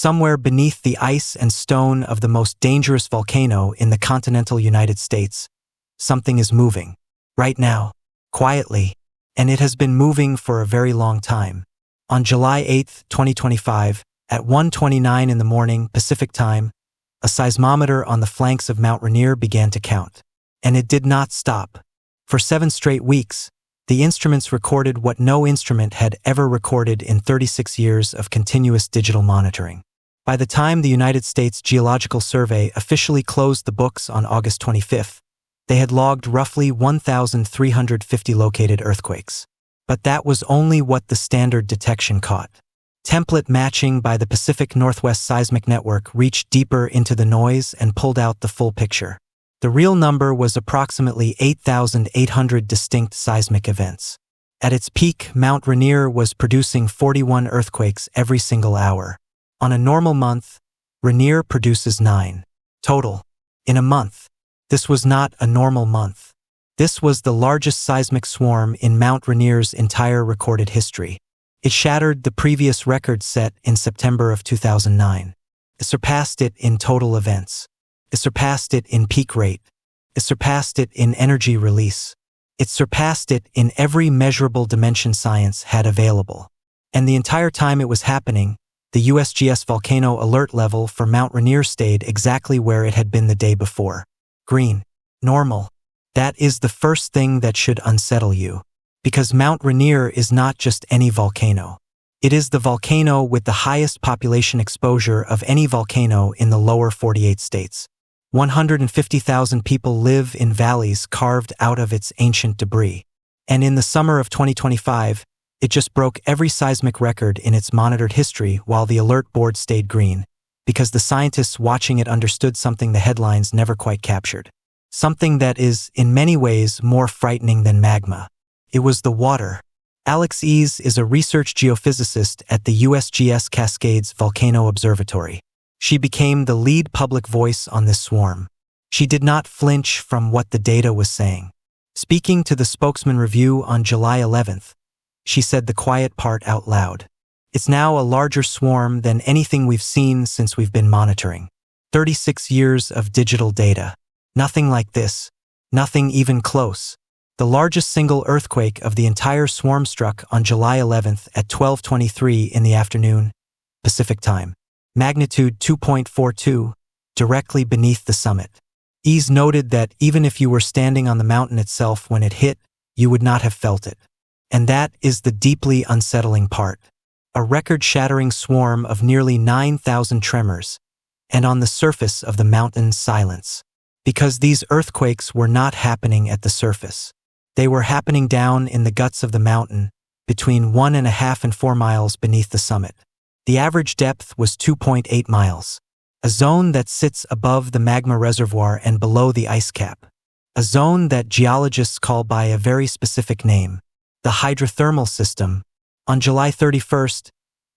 somewhere beneath the ice and stone of the most dangerous volcano in the continental United States, something is moving. Right now. Quietly. And it has been moving for a very long time. On July 8, 2025, at 1:29 in the morning Pacific Time, a seismometer on the flanks of Mount Rainier began to count. And it did not stop. For 7 straight weeks, the instruments recorded what no instrument had ever recorded in 36 years of continuous digital monitoring. By the time the United States Geological Survey officially closed the books on August 25, they had logged roughly 1,350 located earthquakes. But that was only what the standard detection caught. Template matching by the Pacific Northwest Seismic Network reached deeper into the noise and pulled out the full picture. The real number was approximately 8,800 distinct seismic events. At its peak, Mount Rainier was producing 41 earthquakes every single hour. On a normal month, Rainier produces 9 total in a month. This was not a normal month. This was the largest seismic swarm in Mount Rainier's entire recorded history. It shattered the previous record set in September of 2009. It surpassed it in total events. It surpassed it in peak rate. It surpassed it in energy release. It surpassed it in every measurable dimension science had available. And the entire time it was happening, the USGS volcano alert level for Mount Rainier stayed exactly where it had been the day before. Green. Normal. That is the first thing that should unsettle you. Because Mount Rainier is not just any volcano. It is the volcano with the highest population exposure of any volcano in the lower 48 states. 150,000 people live in valleys carved out of its ancient debris. And in the summer of 2025, it just broke every seismic record in its monitored history while the alert board stayed green, because the scientists watching it understood something the headlines never quite captured. Something that is, in many ways, more frightening than magma. It was the water. Alex Ease is a research geophysicist at the USGS Cascades Volcano Observatory. She became the lead public voice on this swarm. She did not flinch from what the data was saying. Speaking to the Spokesman Review on July 11th, she said the quiet part out loud. It's now a larger swarm than anything we've seen since we've been monitoring. 36 years of digital data. Nothing like this. Nothing even close. The largest single earthquake of the entire swarm struck on July 11th at 12:23 in the afternoon, Pacific Time. Magnitude 2.42, directly beneath the summit. Ease noted that even if you were standing on the mountain itself when it hit, you would not have felt it. And that is the deeply unsettling part. A record-shattering swarm of nearly 9,000 tremors, and on the surface of the mountain silence. Because these earthquakes were not happening at the surface. They were happening down in the guts of the mountain, between 1.5 and 4 miles beneath the summit. The average depth was 2.8 miles. A zone that sits above the magma reservoir and below the ice cap. A zone that geologists call by a very specific name, the hydrothermal system. On July 31st,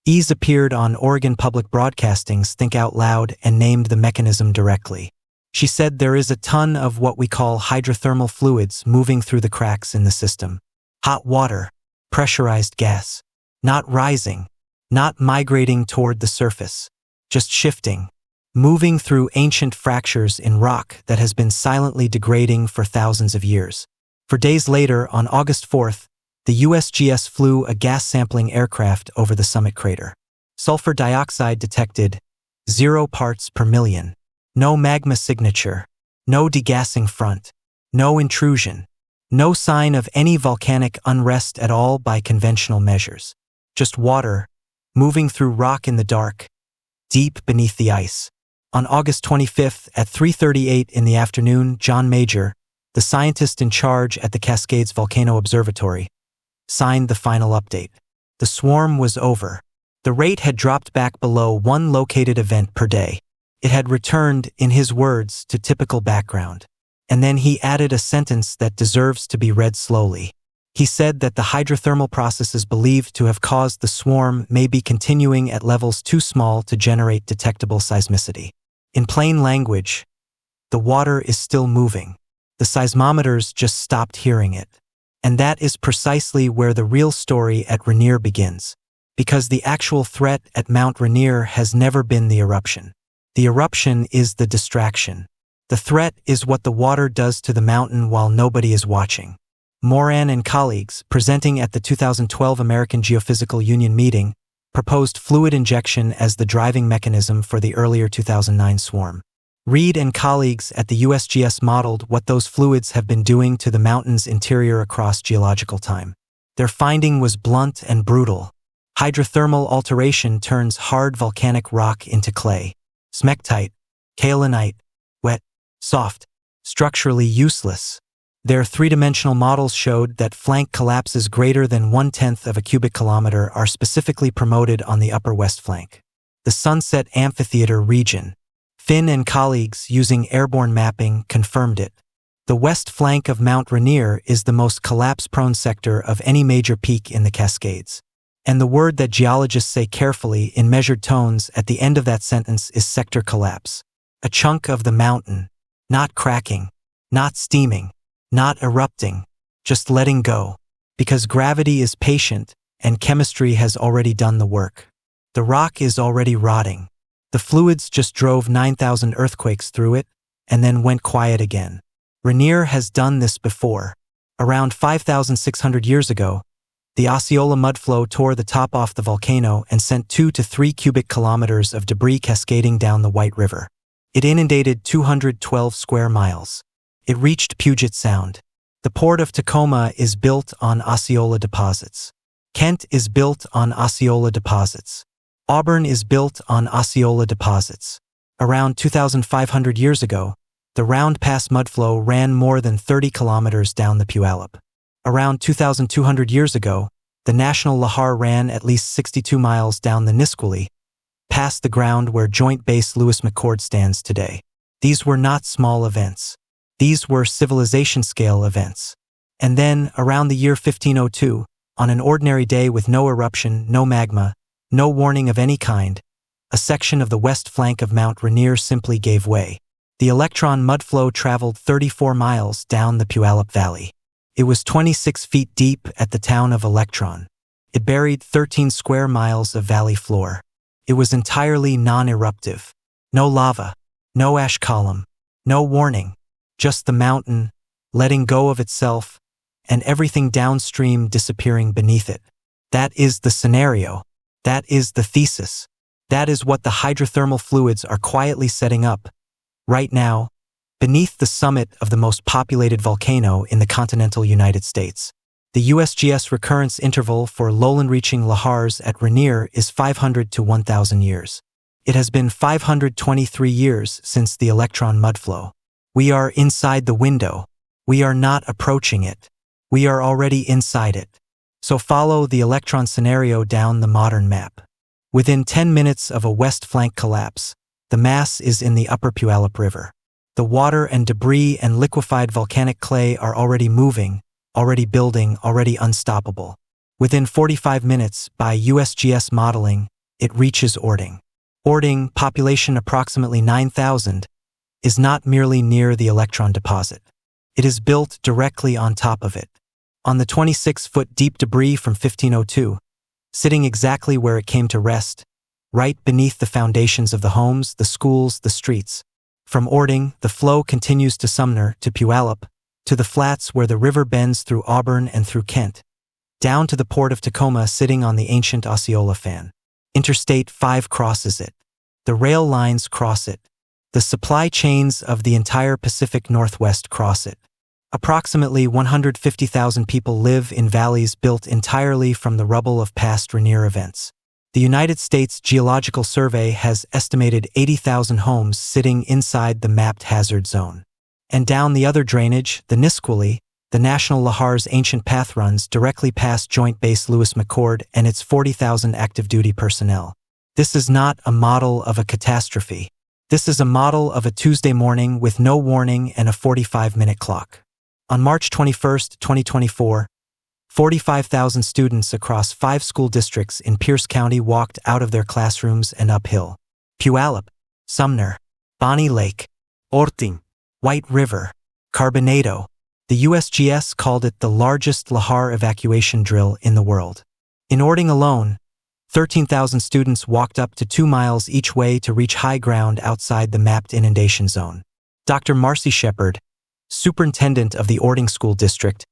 Ease appeared on Oregon Public Broadcasting's Think Out Loud and named the mechanism directly. She said there is a ton of what we call hydrothermal fluids moving through the cracks in the system. Hot water, pressurized gas. Not rising, not migrating toward the surface, just shifting, moving through ancient fractures in rock that has been silently degrading for thousands of years. For days later, on August 4th, the USGS flew a gas sampling aircraft over the summit crater. Sulfur dioxide detected, 0 parts per million. No magma signature, no degassing front, no intrusion, no sign of any volcanic unrest at all by conventional measures. Just water, moving through rock in the dark, deep beneath the ice. On August 25th at 3:38 in the afternoon, John Major, the scientist in charge at the Cascades Volcano Observatory, signed the final update. The swarm was over. The rate had dropped back below 1 located event per day. It had returned, in his words, to typical background. And then he added a sentence that deserves to be read slowly. He said that the hydrothermal processes believed to have caused the swarm may be continuing at levels too small to generate detectable seismicity. In plain language, the water is still moving. The seismometers just stopped hearing it. And that is precisely where the real story at Rainier begins. Because the actual threat at Mount Rainier has never been the eruption. The eruption is the distraction. The threat is what the water does to the mountain while nobody is watching. Moran and colleagues, presenting at the 2012 American Geophysical Union meeting, proposed fluid injection as the driving mechanism for the earlier 2009 swarm. Reed and colleagues at the USGS modeled what those fluids have been doing to the mountain's interior across geological time. Their finding was blunt and brutal. Hydrothermal alteration turns hard volcanic rock into clay. Smectite, kaolinite, wet, soft, structurally useless. Their three-dimensional models showed that flank collapses greater than 1/10 of a cubic kilometer are specifically promoted on the upper west flank. The Sunset Amphitheater region. Finn and colleagues, using airborne mapping, confirmed it. The west flank of Mount Rainier is the most collapse-prone sector of any major peak in the Cascades. And the word that geologists say carefully in measured tones at the end of that sentence is sector collapse. A chunk of the mountain, not cracking, not steaming, not erupting, just letting go. Because gravity is patient and chemistry has already done the work. The rock is already rotting. The fluids just drove 9,000 earthquakes through it and then went quiet again. Rainier has done this before. Around 5,600 years ago, the Osceola mudflow tore the top off the volcano and sent 2 to 3 cubic kilometers of debris cascading down the White River. It inundated 212 square miles. It reached Puget Sound. The port of Tacoma is built on Osceola deposits. Kent is built on Osceola deposits. Auburn is built on Osceola deposits. Around 2,500 years ago, the Round Pass mudflow ran more than 30 kilometers down the Puyallup. Around 2,200 years ago, the National Lahar ran at least 62 miles down the Nisqually, past the ground where Joint Base Lewis McChord stands today. These were not small events. These were civilization-scale events. And then, around the year 1502, on an ordinary day with no eruption, no magma, no warning of any kind, a section of the west flank of Mount Rainier simply gave way. The electron mudflow traveled 34 miles down the Puyallup Valley. It was 26 feet deep at the town of Electron. It buried 13 square miles of valley floor. It was entirely non-eruptive. No lava, no ash column, no warning, just the mountain, letting go of itself, and everything downstream disappearing beneath it. That is the scenario. That is the thesis. That is what the hydrothermal fluids are quietly setting up, right now, beneath the summit of the most populated volcano in the continental United States. The USGS recurrence interval for lowland-reaching lahars at Rainier is 500 to 1,000 years. It has been 523 years since the electron mudflow. We are inside the window. We are not approaching it. We are already inside it. So follow the electron scenario down the modern map. Within 10 minutes of a west flank collapse, the mass is in the upper Puyallup River. The water and debris and liquefied volcanic clay are already moving, already building, already unstoppable. Within 45 minutes, by USGS modeling, it reaches Ording. Ording, population approximately 9,000, is not merely near the electron deposit. It is built directly on top of it. On the 26-foot deep debris from 1502, sitting exactly where it came to rest, right beneath the foundations of the homes, the schools, the streets. From Ording, the flow continues to Sumner, to Puyallup, to the flats where the river bends through Auburn and through Kent, down to the port of Tacoma sitting on the ancient Osceola fan. Interstate 5 crosses it. The rail lines cross it. The supply chains of the entire Pacific Northwest cross it. Approximately 150,000 people live in valleys built entirely from the rubble of past Rainier events. The United States Geological Survey has estimated 80,000 homes sitting inside the mapped hazard zone. And down the other drainage, the Nisqually, the National Lahar's ancient path runs directly past Joint Base Lewis McChord and its 40,000 active-duty personnel. This is not a model of a catastrophe. This is a model of a Tuesday morning with no warning and a 45-minute clock. On March 21, 2024, 45,000 students across 5 school districts in Pierce County walked out of their classrooms and uphill. Puyallup, Sumner, Bonnie Lake, Orting, White River, Carbonado. The USGS called it the largest Lahar evacuation drill in the world. In Orting alone, 13,000 students walked up to 2 miles each way to reach high ground outside the mapped inundation zone. Dr. Marcy Shepard, superintendent of the Ording School District,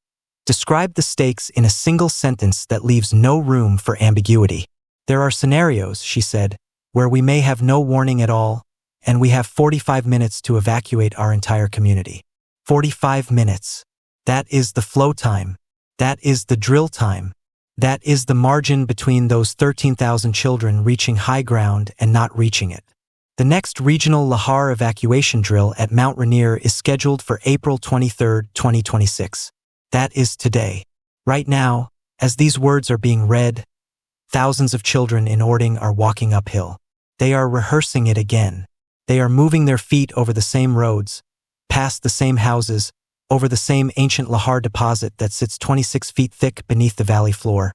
described the stakes in a single sentence that leaves no room for ambiguity. There are scenarios, she said, where we may have no warning at all, and we have 45 minutes to evacuate our entire community. 45 minutes. That is the flow time. That is the drill time. That is the margin between those 13,000 children reaching high ground and not reaching it. The next regional Lahar evacuation drill at Mount Rainier is scheduled for April 23, 2026. That is today. Right now, as these words are being read, thousands of children in Ording are walking uphill. They are rehearsing it again. They are moving their feet over the same roads, past the same houses, over the same ancient Lahar deposit that sits 26 feet thick beneath the valley floor,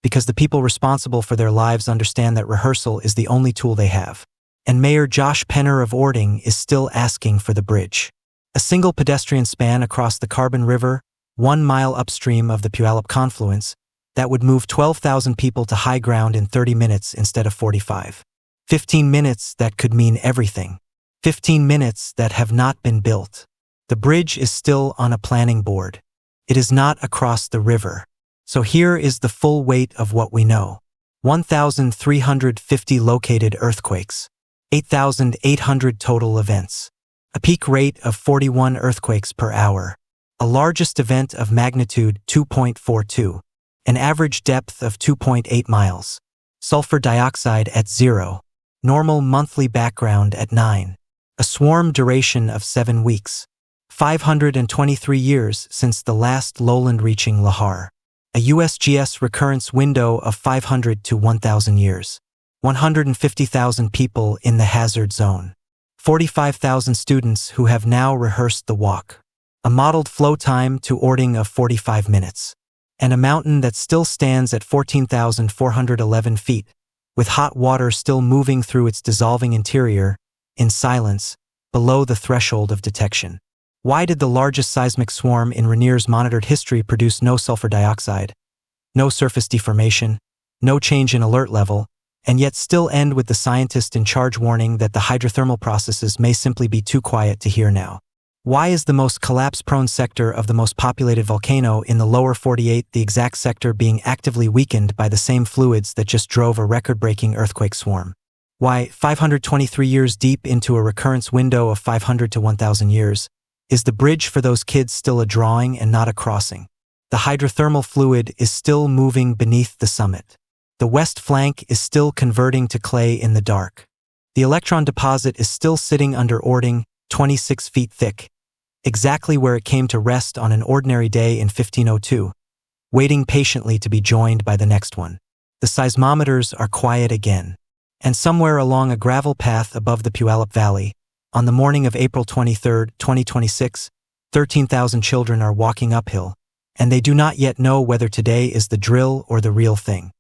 because the people responsible for their lives understand that rehearsal is the only tool they have. And Mayor Josh Penner of Ording is still asking for the bridge. A single pedestrian span across the Carbon River, 1 mile upstream of the Puyallup confluence, that would move 12,000 people to high ground in 30 minutes instead of 45. 15 minutes that could mean everything. 15 minutes that have not been built. The bridge is still on a planning board. It is not across the river. So here is the full weight of what we know. 1,350 located earthquakes. 8,800 total events. A peak rate of 41 earthquakes per hour. A largest event of magnitude 2.42. An average depth of 2.8 miles. Sulfur dioxide at 0. Normal monthly background at 9. A swarm duration of 7 weeks. 523 years since the last lowland reaching Lahar. A USGS recurrence window of 500 to 1,000 years. 150,000 people in the hazard zone. 45,000 students who have now rehearsed the walk. A modeled flow time to Ording of 45 minutes. And a mountain that still stands at 14,411 feet, with hot water still moving through its dissolving interior, in silence, below the threshold of detection. Why did the largest seismic swarm in Rainier's monitored history produce no sulfur dioxide, no surface deformation, no change in alert level, and yet still end with the scientist in charge warning that the hydrothermal processes may simply be too quiet to hear now? Why is the most collapse-prone sector of the most populated volcano in the lower 48 the exact sector being actively weakened by the same fluids that just drove a record-breaking earthquake swarm? Why, 523 years deep into a recurrence window of 500 to 1,000 years, is the bridge for those kids still a drawing and not a crossing? The hydrothermal fluid is still moving beneath the summit. The west flank is still converting to clay in the dark. The electron deposit is still sitting under Ording, 26 feet thick, exactly where it came to rest on an ordinary day in 1502, waiting patiently to be joined by the next one. The seismometers are quiet again. And somewhere along a gravel path above the Puyallup Valley, on the morning of April 23, 2026, 13,000 children are walking uphill, and they do not yet know whether today is the drill or the real thing.